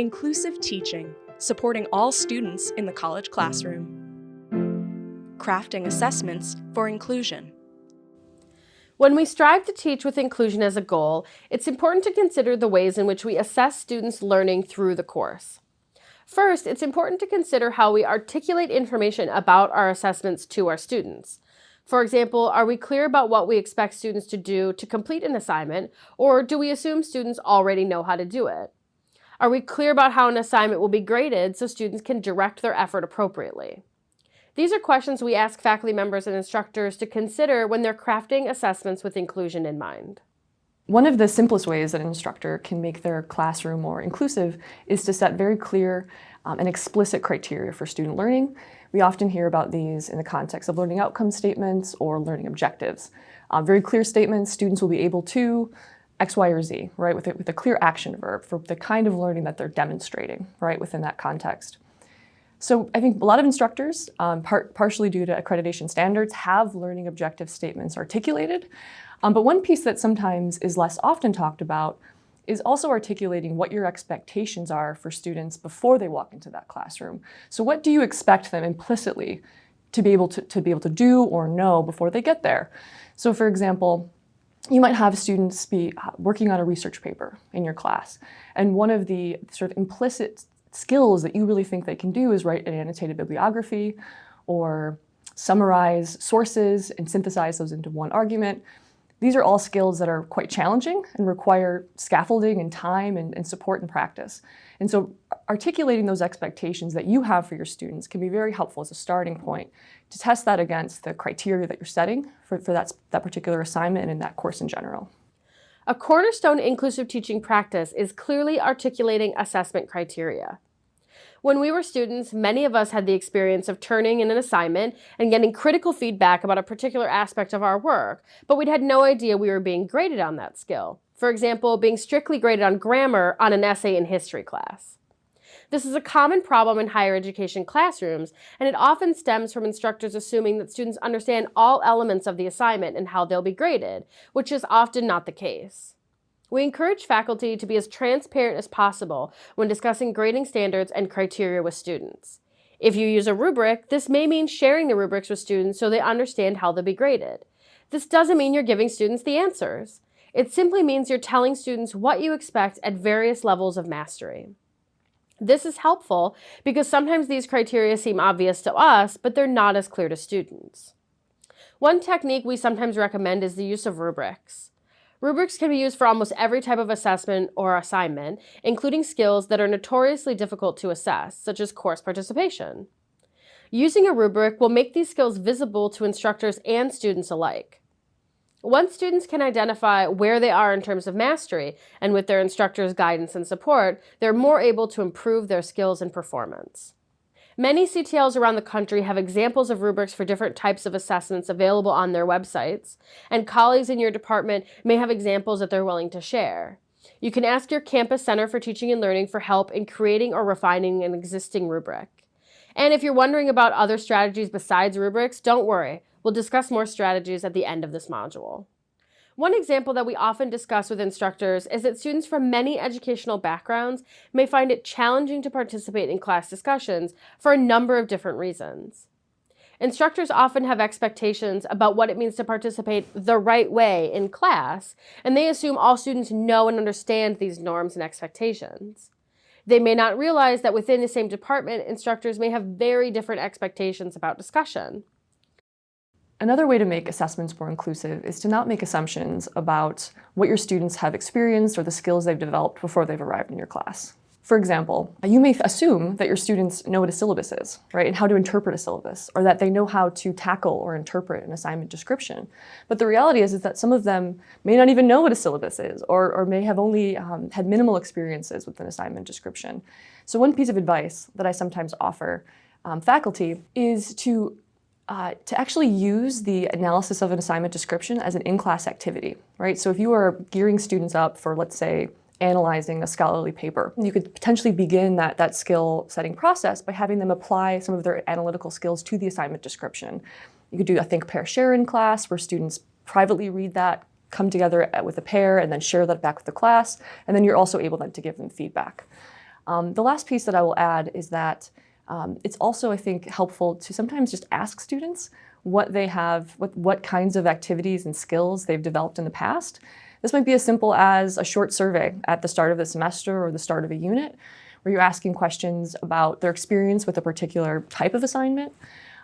Inclusive teaching, supporting all students in the college classroom. Crafting assessments for inclusion. When we strive to teach with inclusion as a goal, it's important to consider the ways in which we assess students' learning through the course. First, it's important to consider how we articulate information about our assessments to our students. For example, are we clear about what we expect students to do to complete an assignment, or do we assume students already know how to do it? Are we clear about how an assignment will be graded so students can direct their effort appropriately? These are questions we ask faculty members and instructors to consider when they're crafting assessments with inclusion in mind. One of the simplest ways that an instructor can make their classroom more inclusive is to set very clear and explicit criteria for student learning. We often hear about these in the context of learning outcome statements or learning objectives. Very clear statements, students will be able to X, Y, or Z, right, with a clear action verb for the kind of learning that they're demonstrating, right, within that context. So I think a lot of instructors, partially due to accreditation standards, have learning objective statements articulated. But one piece that sometimes is less often talked about is also articulating what your expectations are for students before they walk into that classroom. So what do you expect them implicitly to be able to do or know before they get there? So for example, you might have students be working on a research paper in your class, and one of the sort of implicit skills that you really think they can do is write an annotated bibliography or summarize sources and synthesize those into one argument. These are all skills that are quite challenging and require scaffolding and time and support and practice. And so articulating those expectations that you have for your students can be very helpful as a starting point to test that against the criteria that you're setting for that particular assignment and that course in general. A cornerstone inclusive teaching practice is clearly articulating assessment criteria. When we were students, many of us had the experience of turning in an assignment and getting critical feedback about a particular aspect of our work, but we'd had no idea we were being graded on that skill. For example, being strictly graded on grammar on an essay in history class. This is a common problem in higher education classrooms, and it often stems from instructors assuming that students understand all elements of the assignment and how they'll be graded, which is often not the case. We encourage faculty to be as transparent as possible when discussing grading standards and criteria with students. If you use a rubric, this may mean sharing the rubrics with students so they understand how they'll be graded. This doesn't mean you're giving students the answers. It simply means you're telling students what you expect at various levels of mastery. This is helpful because sometimes these criteria seem obvious to us, but they're not as clear to students. One technique we sometimes recommend is the use of rubrics. Rubrics can be used for almost every type of assessment or assignment, including skills that are notoriously difficult to assess, such as course participation. Using a rubric will make these skills visible to instructors and students alike. Once students can identify where they are in terms of mastery, and with their instructor's guidance and support, they're more able to improve their skills and performance. Many CTLs around the country have examples of rubrics for different types of assessments available on their websites, and colleagues in your department may have examples that they're willing to share. You can ask your campus Center for Teaching and Learning for help in creating or refining an existing rubric. And if you're wondering about other strategies besides rubrics, don't worry. We'll discuss more strategies at the end of this module. One example that we often discuss with instructors is that students from many educational backgrounds may find it challenging to participate in class discussions for a number of different reasons. Instructors often have expectations about what it means to participate the right way in class, and they assume all students know and understand these norms and expectations. They may not realize that within the same department, instructors may have very different expectations about discussion. Another way to make assessments more inclusive is to not make assumptions about what your students have experienced or the skills they've developed before they've arrived in your class. For example, you may assume that your students know what a syllabus is, right, and how to interpret a syllabus, or that they know how to tackle or interpret an assignment description. But the reality is that some of them may not even know what a syllabus is, or may have only had minimal experiences with an assignment description. So one piece of advice that I sometimes offer faculty is to actually use the analysis of an assignment description as an in-class activity, right? So if you are gearing students up for, let's say, analyzing a scholarly paper, you could potentially begin that skill setting process by having them apply some of their analytical skills to the assignment description. You could do a think, pair, share in class where students privately read that, come together with a pair, and then share that back with the class, and then you're also able then to give them feedback. The last piece that I will add is that it's also, I think, helpful to sometimes just ask students what they have, what kinds of activities and skills they've developed in the past. This might be as simple as a short survey at the start of the semester or the start of a unit, where you're asking questions about their experience with a particular type of assignment,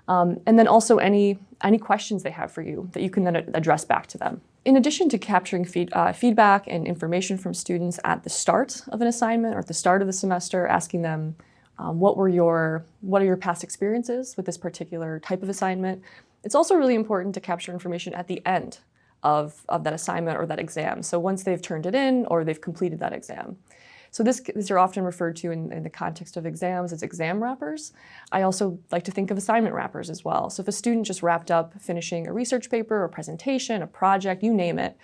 and then also any questions they have for you that you can then address back to them. In addition to capturing feedback and information from students at the start of an assignment or at the start of the semester, asking them what are your past experiences with this particular type of assignment, it's also really important to capture information at the end of that assignment or that exam. So once they've turned it in or they've completed that exam. So these are often referred to in the context of exams as exam wrappers. I also like to think of assignment wrappers as well. So if a student just wrapped up finishing a research paper, a presentation, a project, you name it,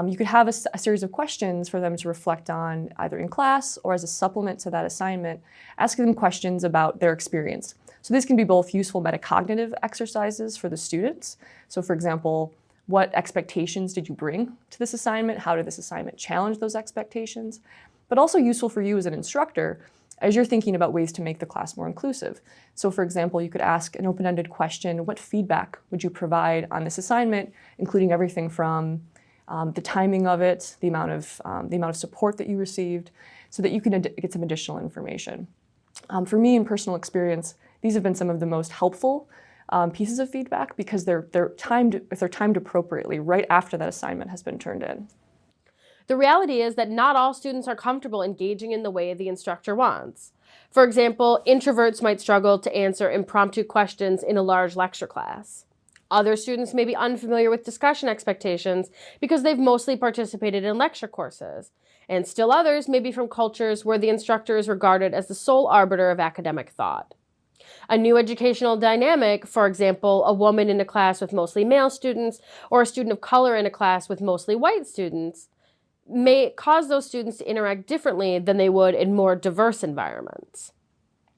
you could have a series of questions for them to reflect on either in class or as a supplement to that assignment, asking them questions about their experience. So this can be both useful metacognitive exercises for the students. So for example, what expectations did you bring to this assignment? How did this assignment challenge those expectations? But also useful for you as an instructor as you're thinking about ways to make the class more inclusive. So for example, you could ask an open-ended question, what feedback would you provide on this assignment, including everything from the timing of it, the amount of support that you received, so that you can get some additional information. For me, in personal experience, these have been some of the most helpful pieces of feedback because they're timed appropriately right after that assignment has been turned in. The reality is that not all students are comfortable engaging in the way the instructor wants. For example, introverts might struggle to answer impromptu questions in a large lecture class. Other students may be unfamiliar with discussion expectations because they've mostly participated in lecture courses. And still others may be from cultures where the instructor is regarded as the sole arbiter of academic thought. A new educational dynamic, for example, a woman in a class with mostly male students or a student of color in a class with mostly white students, may cause those students to interact differently than they would in more diverse environments.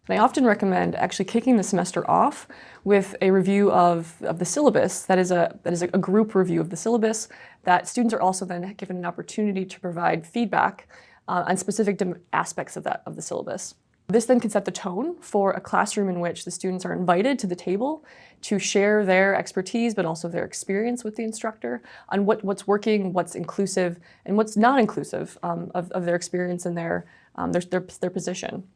I often recommend actually kicking the semester off with a review of the syllabus. That is a group review of the syllabus that students are also then given an opportunity to provide feedback on specific aspects of the syllabus. This then can set the tone for a classroom in which the students are invited to the table to share their expertise, but also their experience with the instructor on what's working, what's inclusive, and what's not inclusive of their experience and their position.